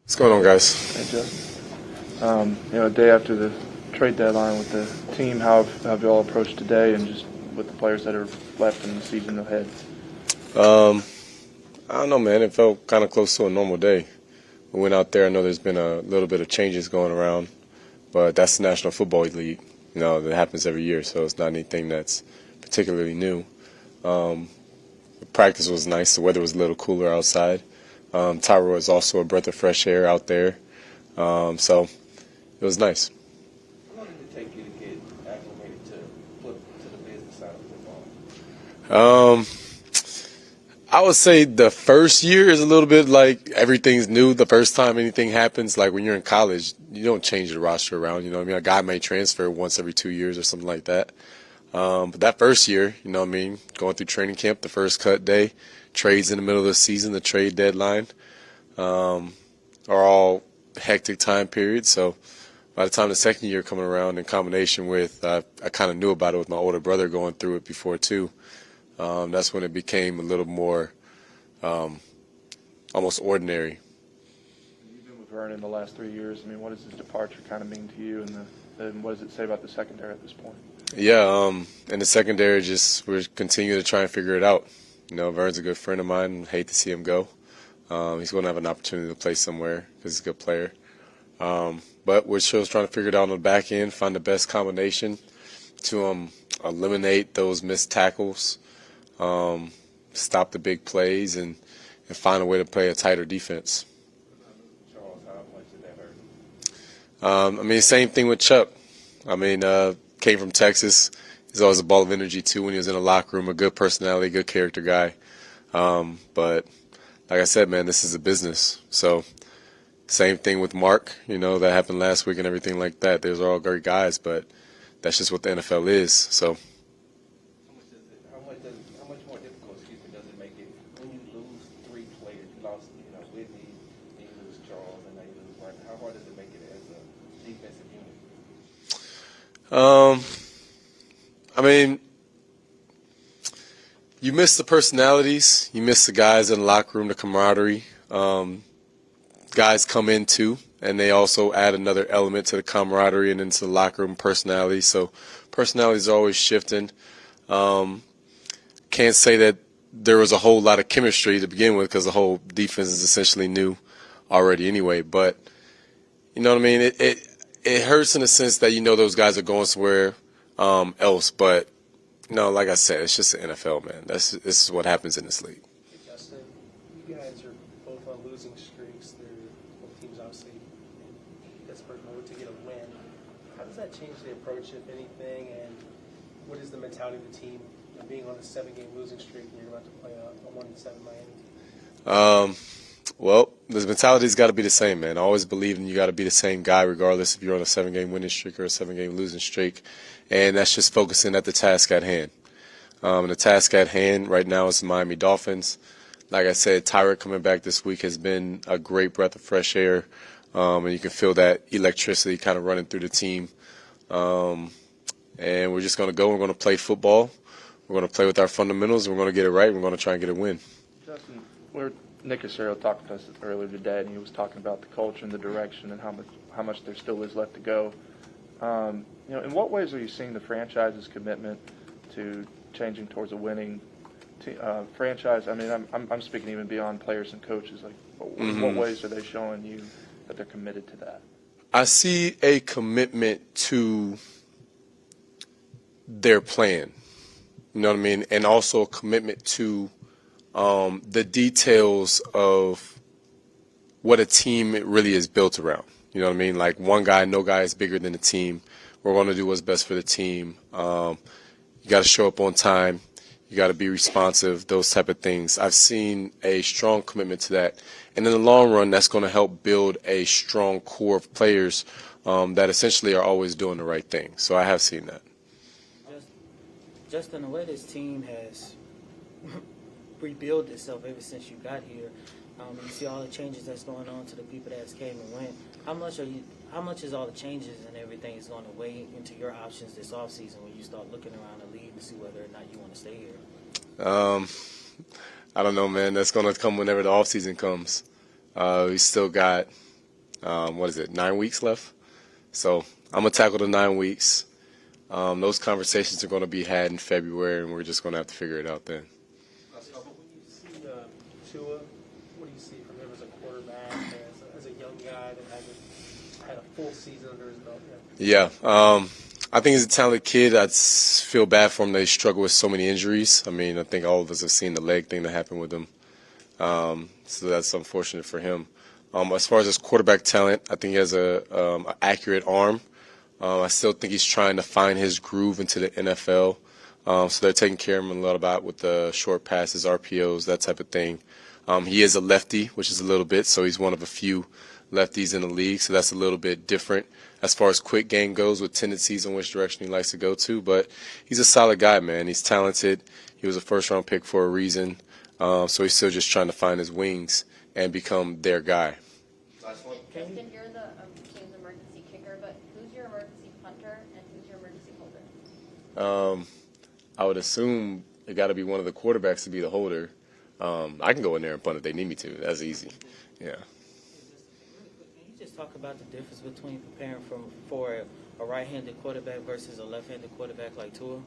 What's going on, guys? Hey, Justin. A day after the trade deadline with the team, how have you all approached today and just with the players that are left in the season ahead? I don't know, man. It felt kind of close to a normal day. We went out there. I know there's been a little bit of changes going around, but that's the National Football League. That happens every year, so it's not anything that's particularly new. The practice was nice. The weather was a little cooler outside. Tyra was also a breath of fresh air out there, so it was nice. How long did it take you to get acclimated to the business side of football? I would say the first year is a little bit like everything's new. The first time anything happens, like when you're in college, you don't change the roster around. You know what I mean? A guy may transfer once every 2 years or something like that. But that first year, going through training camp, the first cut day, trades in the middle of the season, the trade deadline, are all hectic time periods. So by the time the second year coming around, in combination with, I kind of knew about it with my older brother going through it before too. That's when it became a little more almost ordinary. You've been with Vernon the last 3 years. I mean, what does his departure kind of mean to you, and what does it say about the secondary at this point? Yeah, in the secondary, we're continuing to try and figure it out. Vern's a good friend of mine, and hate to see him go. He's going to have an opportunity to play somewhere because he's a good player. But we're still trying to figure it out on the back end, find the best combination to eliminate those missed tackles, stop the big plays, and find a way to play a tighter defense. Charles, how much did that hurt? Same thing with Chuck. Came from Texas. He's always a ball of energy, too, when he was in the locker room, a good personality, good character guy. But like I said, man, this is a business. So same thing with Mark, that happened last week and everything like that. Those are all great guys, but that's just what the NFL is. So How much more difficult, does it make it when you lose three players? You lost, Whitney, then you lose Charles, and now you lose Brandin. How hard does it make it as a defensive unit? You miss the personalities. You miss the guys in the locker room, the camaraderie. Guys come in, too, and they also add another element to the camaraderie and into the locker room personality. So personalities are always shifting. Can't say that there was a whole lot of chemistry to begin with because the whole defense is essentially new already anyway. But, It hurts in the sense that those guys are going somewhere else. But, like I said, it's just the NFL, man. This is what happens in this league. Hey, Justin, you guys are both on losing streaks. Both teams obviously in desperate mode to get a win. How does that change the approach, if anything, and what is the mentality of the team being on a 7-game losing streak and you're about to play a 1-7 Miami team? Well, the mentality's got to be the same, man. I always believe you got to be the same guy regardless if you're on a 7-game winning streak or a 7-game losing streak. And that's just focusing at the task at hand. And the task at hand right now is the Miami Dolphins. Like I said, Tyra coming back this week has been a great breath of fresh air. And you can feel that electricity kind of running through the team. And we're just going to go. We're going to play football. We're going to play with our fundamentals. We're going to get it right. We're going to try and get a win. Justin, Nico talked to us earlier today, and he was talking about the culture and the direction and how much there still is left to go. In what ways are you seeing the franchise's commitment to changing towards a winning franchise? I'm speaking even beyond players and coaches. Like, what ways are they showing you that they're committed to that? I see a commitment to their plan. You know what I mean? And also a commitment to the details of what a team really is built around. You know what I mean? Like one guy, no guy is bigger than the team. We're going to do what's best for the team. You got to show up on time. You got to be responsive, those type of things. I've seen a strong commitment to that. And in the long run, that's going to help build a strong core of players that essentially are always doing the right thing. So I have seen that. Just in the way this team has rebuild itself ever since you got here. You see all the changes that's going on to the people that's came and went. How much is all the changes and everything is going to weigh into your options this offseason when you start looking around the league to see whether or not you want to stay here? I don't know, man. That's going to come whenever the offseason comes. We still got what is it, 9 weeks left? So I'm going to tackle the 9 weeks. Those conversations are going to be had in February, and we're just going to have to figure it out then. When you see Tua, what do you see from him as a quarterback, as a young guy that hasn't had a full season under his belt yet? Yeah, I think he's a talented kid. I feel bad for him that he struggled with so many injuries. I mean, I think all of us have seen the leg thing that happened with him. So that's unfortunate for him. As far as his quarterback talent, I think he has an accurate arm. I still think he's trying to find his groove into the NFL. So they're taking care of him a lot about with the short passes, RPOs, that type of thing. He is a lefty, which is a little bit, so he's one of a few lefties in the league, so that's a little bit different as far as quick game goes with tendencies in which direction he likes to go to. But he's a solid guy, man. He's talented. He was a first-round pick for a reason. So he's still just trying to find his wings and become their guy. Justin, you're the team's emergency kicker, but who's your emergency punter and who's your emergency holder? I would assume it got to be one of the quarterbacks to be the holder. I can go in there and punt if they need me to. That's easy. Yeah. Can you just talk about the difference between preparing for a right-handed quarterback versus a left-handed quarterback like Tua?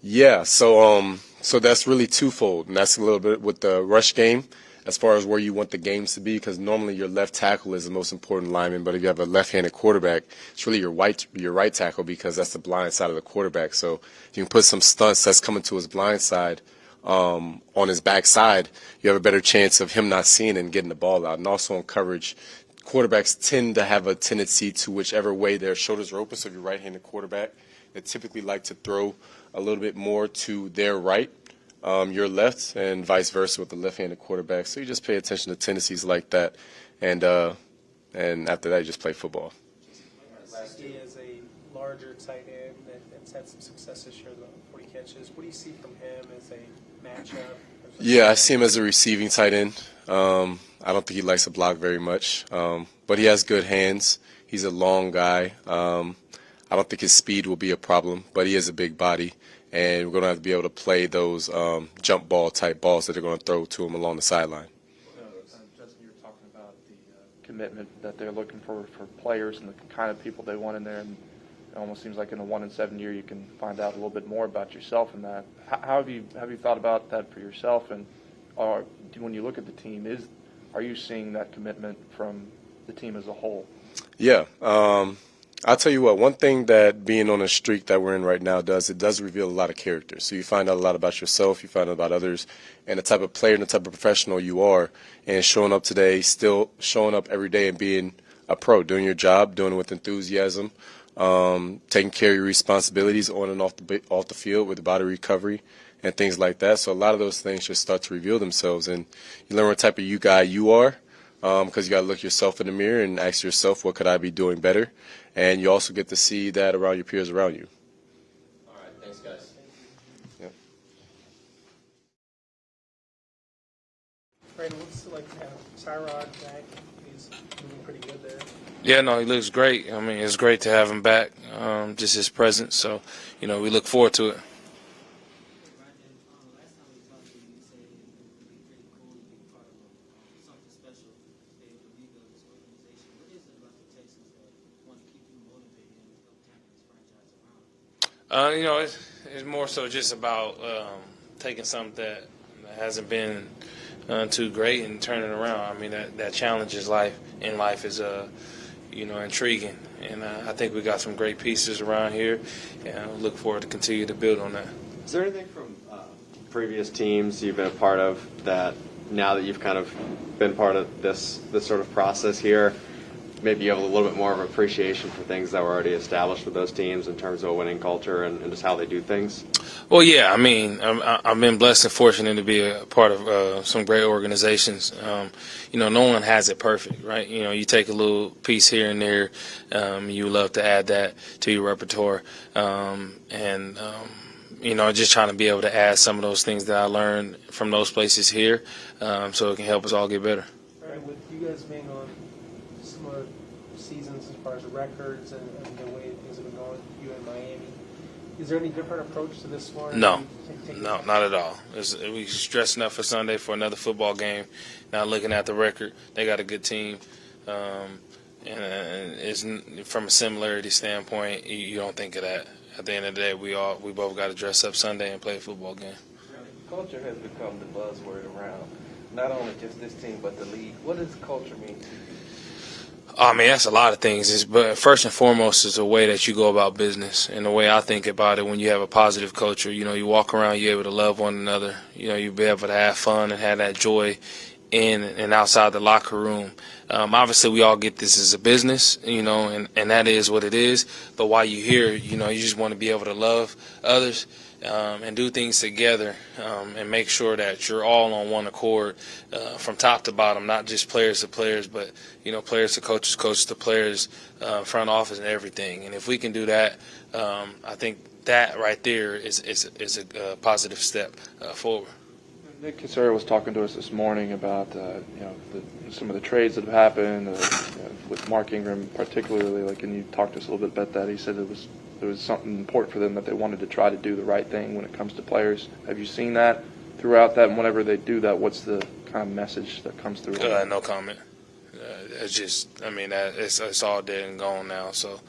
Yeah, so that's really twofold, and that's a little bit with the rush game as far as where you want the games to be, because normally your left tackle is the most important lineman, but if you have a left-handed quarterback, it's really your right tackle because that's the blind side of the quarterback. So if you can put some stunts that's coming to his blind side on his back side, you have a better chance of him not seeing and getting the ball out. And also in coverage, quarterbacks tend to have a tendency to whichever way their shoulders are open. So if you're right-handed quarterback, they typically like to throw a little bit more to their right, your left, and vice versa with the left-handed quarterback. So you just pay attention to tendencies like that, and after that, you just play football. He is a larger tight end that's had some success this year, about 40 catches. What do you see from him as a matchup? Yeah, I see him as a receiving tight end. I don't think he likes to block very much, but he has good hands. He's a long guy. I don't think his speed will be a problem, but he is a big body, and we're going to have to be able to play those jump ball type balls that they're going to throw to him along the sideline. Justin, you were talking about the commitment that they're looking for players and the kind of people they want in there, and it almost seems like in a 1-7 year you can find out a little bit more about yourself in that. How have you thought about that for yourself, and when you look at the team, are you seeing that commitment from the team as a whole? Yeah. I'll tell you what, one thing that being on a streak that we're in right now does reveal a lot of character. So you find out a lot about yourself, you find out about others, and the type of player and the type of professional you are, and showing up today, still showing up every day and being a pro, doing your job, doing it with enthusiasm, taking care of your responsibilities on and off the field with body recovery and things like that. So a lot of those things just start to reveal themselves, and you learn what type of guy you are, because you got to look yourself in the mirror and ask yourself, what could I be doing better? And you also get to see that around your peers around you. All right, thanks, guys. Yep. Brandin, what's it like to have Tyrod back? He's moving pretty good there. Yeah, no, he looks great. I mean, it's great to have him back, just his presence. So, we look forward to it. Last time we talked to you, you said it would be pretty cool to be part of something special to be able to rebuild this organization. What is it about the Texans that want to keep you motivated and help turn this franchise around? It's more so just about taking something that hasn't been too great and turning it around. I mean, that challenge is life is intriguing, and I think we got some great pieces around here, and I look forward to continue to build on that. Is there anything from previous teams you've been a part of that now that you've kind of been part of this sort of process here, maybe you have a little bit more of appreciation for things that were already established with those teams in terms of a winning culture and just how they do things? Well, yeah, I mean, I've been blessed and fortunate to be a part of some great organizations. No one has it perfect, right? You take a little piece here and there. You love to add that to your repertoire. Just trying to be able to add some of those things that I learned from those places here so it can help us all get better. All right, with you guys being on similar seasons as far as records and the way things have been going, you and Miami, is there any different approach to this one? No, not at all. We stressing up for Sunday for another football game. Now looking at the record, they got a good team. And it's, from a similarity standpoint, you don't think of that. At the end of the day, we both got to dress up Sunday and play a football game. Culture has become the buzzword around not only just this team but the league. What does culture mean to you? I mean, that's a lot of things. But first and foremost is the way that you go about business. And the way I think about it, when you have a positive culture, you walk around, you're able to love one another. You'll be able to have fun and have that joy in and outside the locker room. Obviously, we all get this as a business, and that is what it is. But while you're here, you just want to be able to love others and do things together and make sure that you're all on one accord from top to bottom, not just players to players, but, players to coaches, coaches to players, front office and everything. And if we can do that, I think that right there is a positive step forward. Nick Cassera was talking to us this morning about some of the trades that have happened with Mark Ingram particularly. And you talked to us a little bit about that. He said there was something important for them that they wanted to try to do the right thing when it comes to players. Have you seen that throughout that? And whenever they do that, what's the kind of message that comes through? No comment. It's just, it's all dead and gone now. So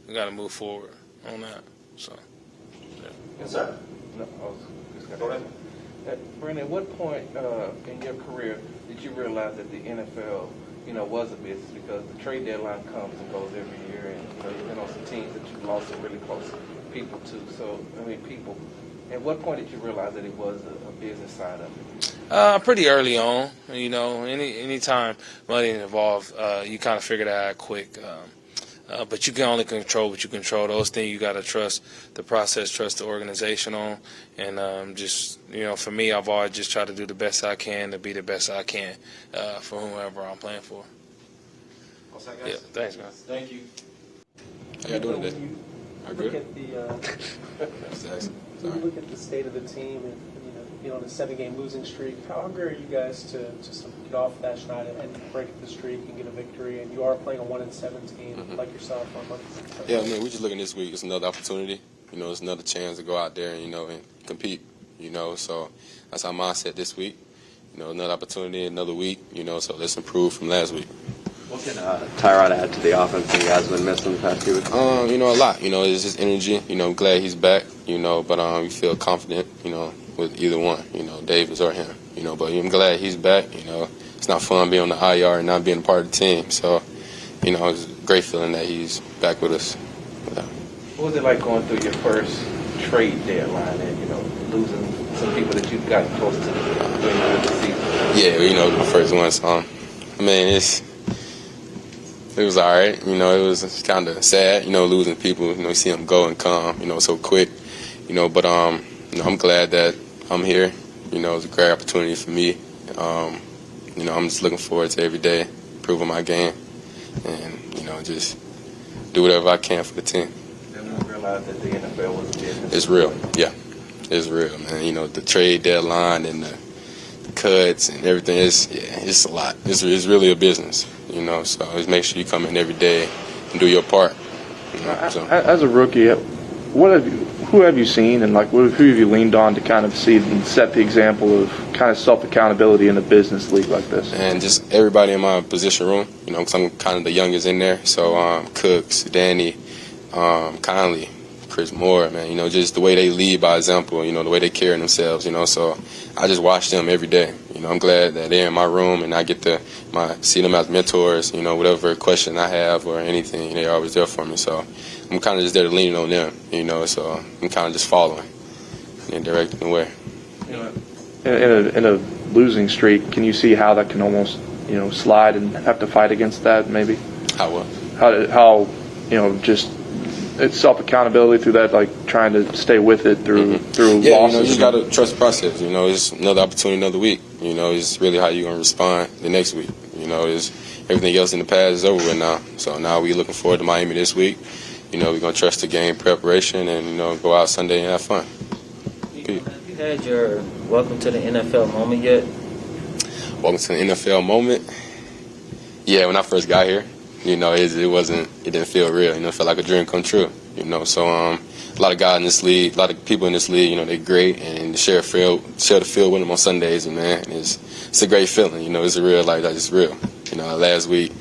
we got to move forward on that. So. Yeah. Yes, sir. No, I was just going to go ahead. Brandin, at what point in your career did you realize that the NFL, was a business? Because the trade deadline comes and goes every year, and you've been on some teams that you've lost some really close people to. So, people. At what point did you realize that it was a business side of it? Pretty early on. Any time money is involved, you kind of figure that out quick. But you can only control what you control. Those things you got to trust the process, trust the organization on. And for me, I've always just tried to do the best I can to be the best I can for whomever I'm playing for. Yeah, thanks, guys. Thank you. How y'all doing today? Look at when you look at the state of the team and on a 7-game losing streak, how hungry are you guys to just get off that schneid and break the streak and get a victory? And you are playing a 1-7 team like yourself on month. Yeah, we're just looking this week. It's another opportunity. It's another chance to go out there and and compete. So that's our mindset this week. Another opportunity, another week. So let's improve from last week. What can Tyrod add to the offense you guys have been missing the past few weeks? A lot. It's just energy. I'm glad he's back. But we feel confident. With either one. Davis or him. But I'm glad he's back. It's not fun being on the IR and not being a part of the team. So, it's a great feeling that he's back with us. What was it like going through your first trade deadline and losing some people that you've gotten close to during the season? Yeah, the first one. So, it was all right. It was kind of sad. Losing people. See them go and come. So quick. But I'm glad that I'm here. It's a great opportunity for me. I'm just looking forward to every day, improving my game, and just do whatever I can for the team. Then we realized that the NFL was a business. It's real, yeah. It's real, man. The trade deadline and the cuts and everything, it's a lot. It's really a business, so just make sure you come in every day and do your part. As a rookie, who have you seen and who have you leaned on to kind of see and set the example of kind of self-accountability in a business league like this? And just everybody in my position room, because I'm kind of the youngest in there. So Cooks, Danny, Conley, Chris Moore, man, just the way they lead by example, the way they carry themselves, so I just watch them every day. I'm glad that they're in my room and I get to see them as mentors, whatever question I have or anything, they're always there for me. So I'm kind of just there to lean on them, so I'm kind of just following and directing the way. In a losing streak, can you see how that can almost, slide and have to fight against that maybe? How what? How just it's self-accountability through that, trying to stay with it through losses. You just got to trust the process. It's another opportunity, another week. It's really how you're going to respond the next week. It's everything else in the past is over with now. So now we're looking forward to Miami this week. We're going to trust the game preparation and, go out Sunday and have fun. Nico, have you had your welcome to the NFL moment yet? Welcome to the NFL moment? Yeah, when I first got here, it didn't feel real. It felt like a dream come true. So a lot of guys in this league, a lot of people in this league, they're great, and to share the field with them on Sundays, man, it's a great feeling. It's a real, it's real. Last week,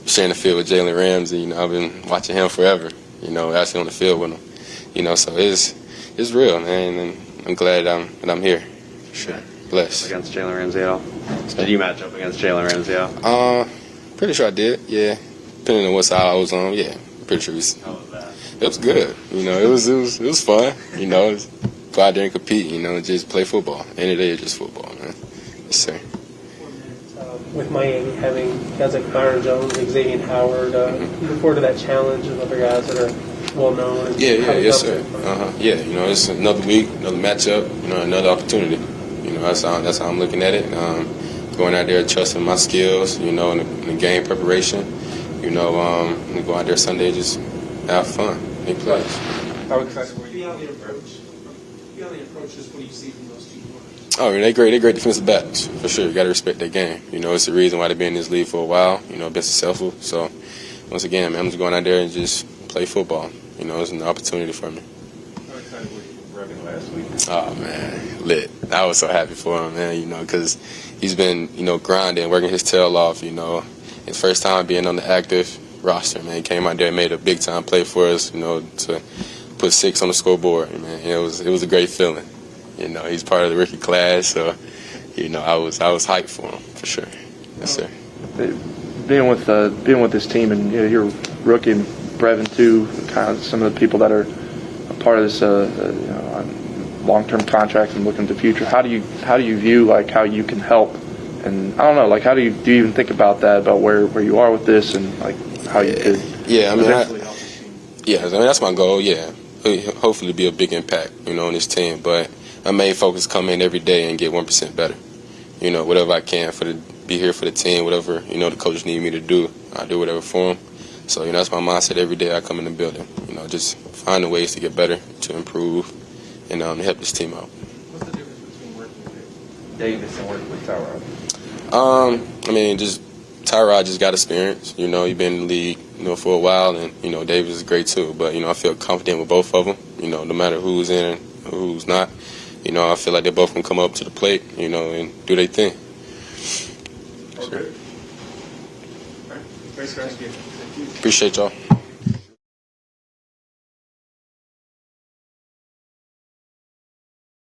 sharing the field with Jalen Ramsey. I've been watching him forever. Actually on the field with him. So it's real, man, and I'm glad that I'm here. For sure. Blessed. Against Jalen Ramsey at all? Did you match up against Jalen Ramsey at all? Pretty sure I did. Yeah, depending on what side I was on. Yeah, pretty sure. How was that? It was good. It was fun. Go out there and compete. Just play football. End of the day, it's just football, man. Yes, sir. With Miami having guys like Byron Jones, Xavier Howard, you look forward to that challenge of other guys that are well known. Yes, sir. Yeah, it's another week, another matchup, another opportunity. That's how I'm looking at it. Going out there, trusting my skills, in the game preparation. And go out there Sunday, just have fun, make plays. How excited were you? Beyond the approach, just what do you see from those two corners? Oh, they're great befensive backs, for sure. You got to respect their game. It's the reason why they've been in this league for a while, been successful. So, once again, man, I'm just going out there and just play football. It's an opportunity for me. How excited were you for Brandin last week? Oh, man, lit. I was so happy for him, man, because he's been, grinding, working his tail off, His first time being on the active roster, man. He came out there and made a big-time play for us, to put 6 on the scoreboard, man. It was a great feeling. He's part of the rookie class, so, I was hyped for him, for sure. Yes, sir. Being with this team, and you're rookie and Brevin too, kind of some of the people that are a part of this long-term contracts and looking to the future. How do you view how you can help? And I don't know, how do you even think about that, about where you are with this, and how you could eventually help the team? Yeah, that's my goal. Yeah, hopefully be a big impact, on this team. But my main focus is come in every day and get 1% better. Whatever I can be here for the team, whatever the coaches need me to do, I do whatever for them. So that's my mindset every day I come in the building. Just finding ways to get better, to improve, and help this team out. What's the difference between working with Davis and working with Tyrod? Just Tyrod just got experience. He's been in the league, for a while, and Davis is great too. But I feel confident with both of them. No matter who's in and who's not. I feel like they both can come up to the plate, and do their thing. Okay. All right. Thanks, guys. Appreciate y'all.